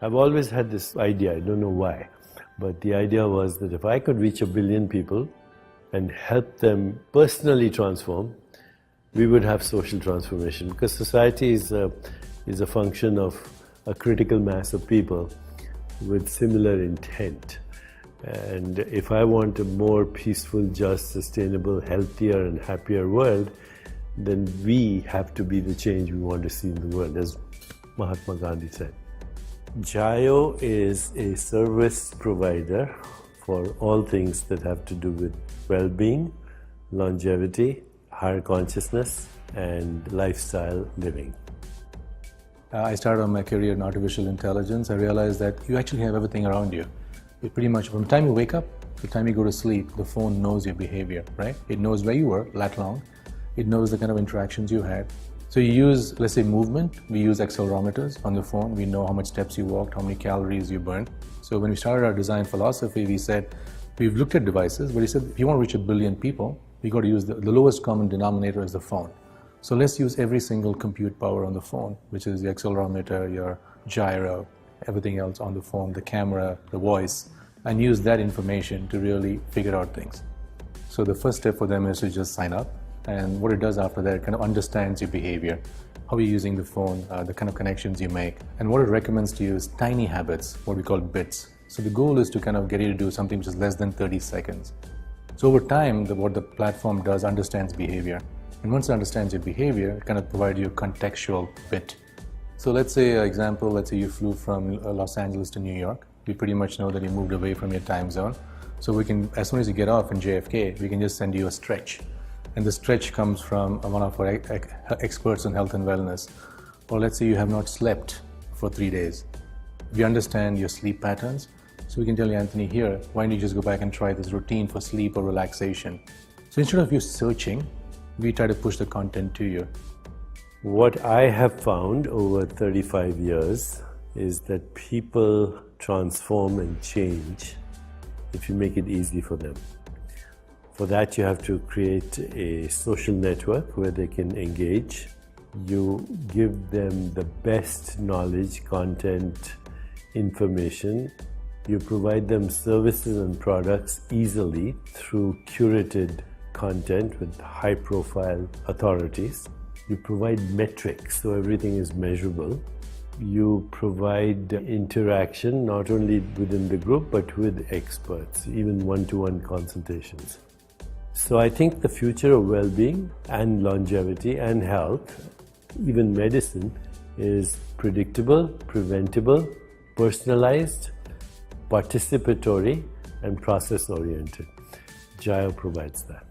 I've always had this idea, I don't know why, but the idea was that if I could reach 1 billion people and help them personally transform, we would have social transformation, because society is a function of a critical mass of people with similar intent. And if I want a more peaceful, just, sustainable, healthier and happier world, then we have to be the change we want to see in the world, as Mahatma Gandhi said. Jiyo is a service provider for all things that have to do with well-being, longevity, higher consciousness and lifestyle living. I started on my career in artificial intelligence. I realized that you actually have everything around you. It pretty much, from the time you wake up to the time you go to sleep, the phone knows your behavior, right? It knows where you were that long. It knows the kind of interactions you had. So you use, let's say, movement. We use accelerometers on the phone. We know how much steps you walked, how many calories you burned. So when we started our design philosophy, we said, we've looked at devices, but we said, if you want to reach 1 billion people, we got to use the lowest common denominator is the phone. So let's use every single compute power on the phone, which is the accelerometer, your gyro, everything else on the phone, the camera, the voice, and use that information to really figure out things. So the first step for them is to just sign up. And what it does after that, it kind of understands your behavior, how you're using the phone, the kind of connections you make. And what it recommends to you is tiny habits, what we call bits. So the goal is to kind of get you to do something which is less than 30 seconds. So over time, what the platform does understands behavior. And once it understands your behavior, it kind of provides you a contextual bit. So let's say, example, let's say you flew from Los Angeles to New York. We pretty much know that you moved away from your time zone. So we can, as soon as you get off in JFK, we can just send you a stretch. And the stretch comes from one of our experts in health and wellness. Or let's say you have not slept for 3 days. We understand your sleep patterns. So we can tell you, Anthony, here, why don't you just go back and try this routine for sleep or relaxation? So instead of you searching, we try to push the content to you. What I have found over 35 years is that people transform and change if you make it easy for them. For that, you have to create a social network where they can engage. You give them the best knowledge, content, information. You provide them services and products easily through curated content with high-profile authorities. You provide metrics, so everything is measurable. You provide interaction not only within the group but with experts, even one-to-one consultations. So I think the future of well-being and longevity and health, even medicine, is predictable, preventable, personalized, participatory and process-oriented. Jiyo provides that.